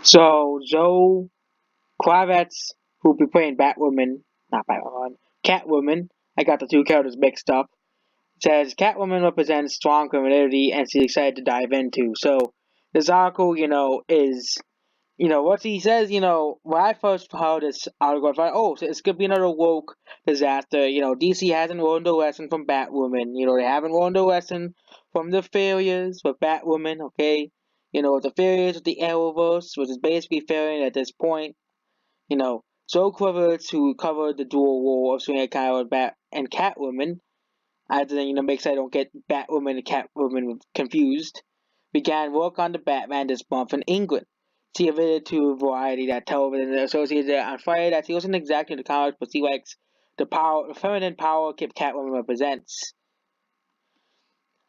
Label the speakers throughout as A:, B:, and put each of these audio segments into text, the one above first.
A: So Joe Kravitz, who'll be playing Batwoman, not Batwoman, Catwoman. I got the two characters mixed up. Says Catwoman represents strong femininity, and she's excited to dive into. So this article, is what he says. When I first heard this article, I thought, oh, so it's gonna be another woke disaster. DC hasn't learned a lesson from Batwoman. They haven't learned a lesson from the failures with Batwoman. Okay. The failures with the Arrowverse, which is basically failing at this point. Joe Kravitz, who covered the dual role of Selena Kyle and Bat and Catwoman, as in, makes I don't get Batwoman and Catwoman confused, began work on the Batman this month in England. She admitted to Variety that television associated on Friday that she wasn't exactly into comics, but she likes the feminine power Catwoman represents.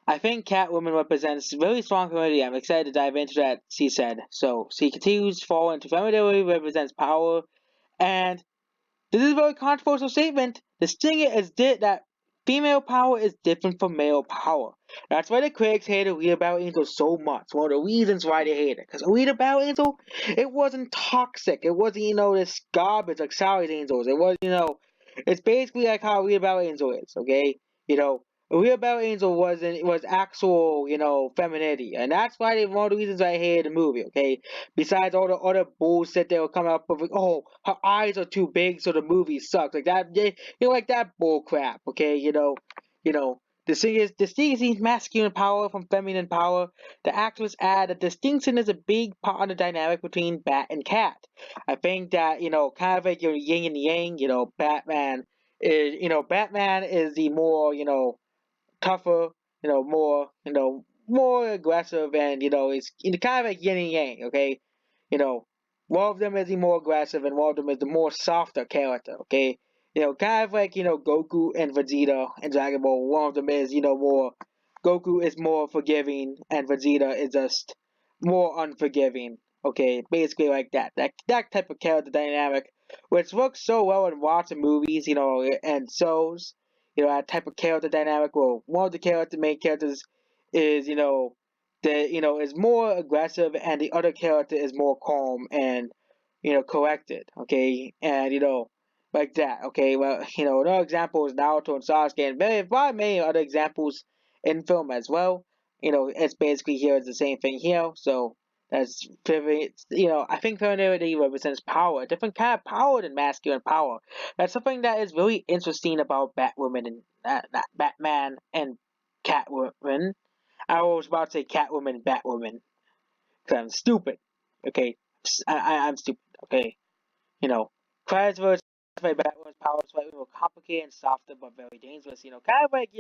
A: I think Catwoman represents very strong femininity. I'm excited to dive into that, she said. So she continues to fall into femininity represents power, and this is a very controversial statement. The thing is that female power is different from male power. That's why the critics hated Read About Angel so much. One of the reasons why they hate it. Because Read About Angel, it wasn't toxic. It wasn't, this garbage like Sally's Angels. It was, it's basically like how Read About Angel is, okay? You know, Read About Angel was actual, femininity. And that's why one of the reasons I hated the movie, okay? Besides all the other bullshit they were coming up with, like, oh, her eyes are too big, so the movie sucks. Like that, like that bull crap. Okay, the thing is, he's masculine power from feminine power. The actress add that distinction is a big part of the dynamic between Bat and Cat. I think that kind of like your yin and yang. Batman is the more tougher, more aggressive, and it's kind of like yin and yang. Okay, you know, one of them is the more aggressive, and one of them is the more softer character. Okay, kind of like Goku and Vegeta in Dragon Ball. One of them is more Goku is more forgiving, and Vegeta is just more unforgiving. Okay, basically like that. That type of character dynamic, which works so well in lots of movies, and shows. That type of character dynamic. Well, one of the main characters is is more aggressive, and the other character is more calm and collected. Okay, and like that. Okay, well, another example is Naruto and Sasuke, and many other examples in film as well. It's basically here it's the same thing here. So that's very, I think femininity represents power, a different kind of power than masculine power. That's something that is really interesting about Batwoman and not Batman and Catwoman. I was about to say Catwoman and Batwoman because I'm stupid. Okay, I'm stupid. Okay, you know, Cries versus Batwoman's power is slightly more complicated and softer, but very dangerous. Kind of like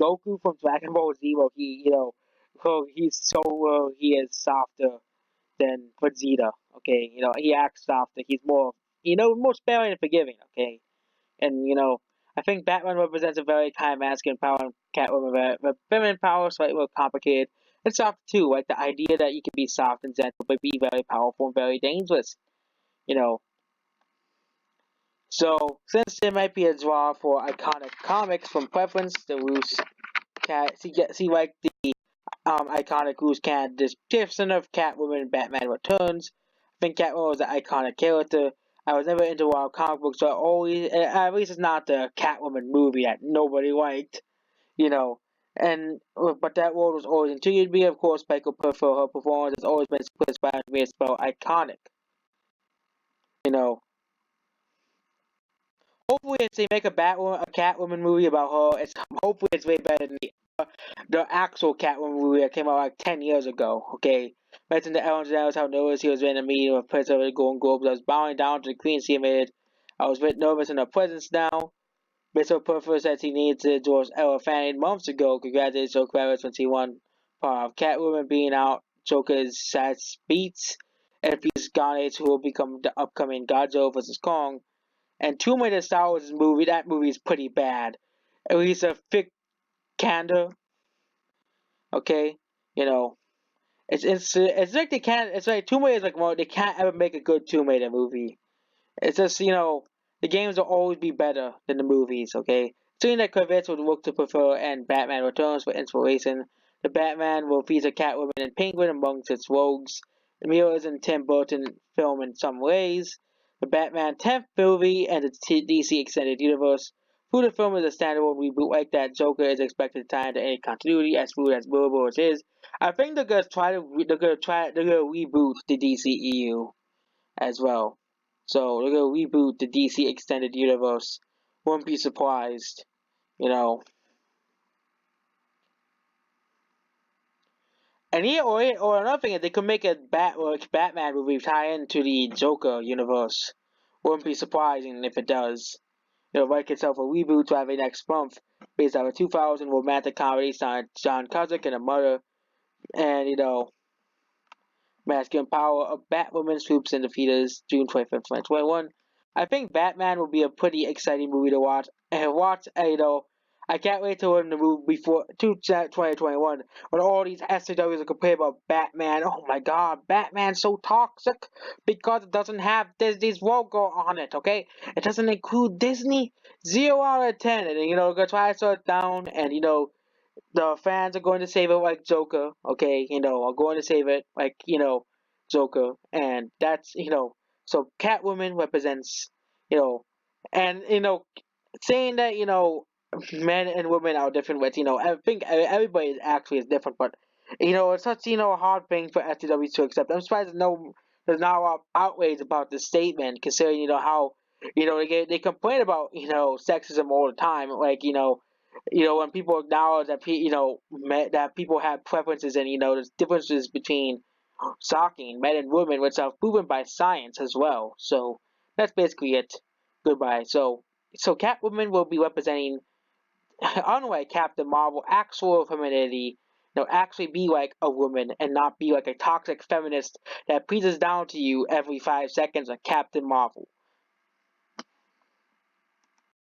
A: Goku from Dragon Ball Z, where he is softer than Vegeta. Okay, he acts softer. He's more more sparing and forgiving. Okay, and I think Batman represents a very kind of masculine power, and Catwoman a feminine power, slightly more complicated. And soft too, like the idea that you can be soft and gentle, but be very powerful and very dangerous. You know, so since there might be a draw for iconic comics from preference, the Roos cat see like the iconic Roos cat description of Catwoman and Batman Returns. I think Catwoman was an iconic character. I was never into wild comic books, so I always, at least it's not the Catwoman movie that nobody liked, you know. And but that world was always intrigued me. Of course, Michael prefer her performance has always been inspired me as well iconic, you know. Hopefully, if they make a Catwoman movie about her, hopefully it's way better than the actual Catwoman movie that came out like 10 years ago. Okay, mentioned to Ellen DeGeneres how nervous he was in a meeting with President of the Golden Globes. I was bowing down to the Queen she made. I was a bit nervous in her presence now. Mr. Purpose says he needs to endorse Ella Fanning months ago. Congratulations to Kravitz when she won part of Catwoman being out. Joker's sad beats and features Garnet, who will become the upcoming Godzilla vs. Kong. And Tomb Raider Star Wars movie, that movie is pretty bad. At least a thick candor, okay? You know, it's like they can't. It's like Tomb Raider is like well, they can't ever make a good Tomb Raider movie. It's just the games will always be better than the movies. Okay, saying that Kravitz would look to prefer and Batman Returns for inspiration. The Batman will feature Catwoman and Penguin amongst its rogues. Mirrors in Tim Burton film in some ways. The Batman 10th movie and the DC Extended Universe. Through the film is a standalone reboot like that, Joker is expected to tie into any continuity as smooth as Bobo is. I think they're gonna reboot the DCEU as well. So they're gonna reboot the DC Extended Universe. Won't be surprised, you know. And or another thing is they could make a Batman movie tie into the Joker universe. Wouldn't be surprising if it does. It'll write itself a reboot to have it next month, based on a 2000 romantic comedy starring John Cusack and a mother, and masculine power of Batwoman swoops into theaters June 25th, 2021. I think Batman will be a pretty exciting movie to watch. And I can't wait till when the movie before 2021 when all these SJWs are complaining about Batman. Oh my god, Batman's so toxic because it doesn't have Disney's logo on it, okay? It doesn't include Disney. 0 out of 10. And they're gonna try to slow it down and the fans are going to save it like Joker, okay? Are going to save it like, Joker. And so Catwoman represents, you know, and, saying that, men and women are different with, I think everybody actually is different, but, it's such, a hard thing for STWs to accept. I'm surprised there's not a lot of outrage about this statement, considering, how, they complain about, sexism all the time, like, when people acknowledge that that people have preferences and there's differences between stalking men and women, which are proven by science as well. So that's basically it. Goodbye. So Catwoman will be representing, unlike Captain Marvel, actual femininity. Actually be like a woman and not be like a toxic feminist that preaches down to you every 5 seconds like Captain Marvel.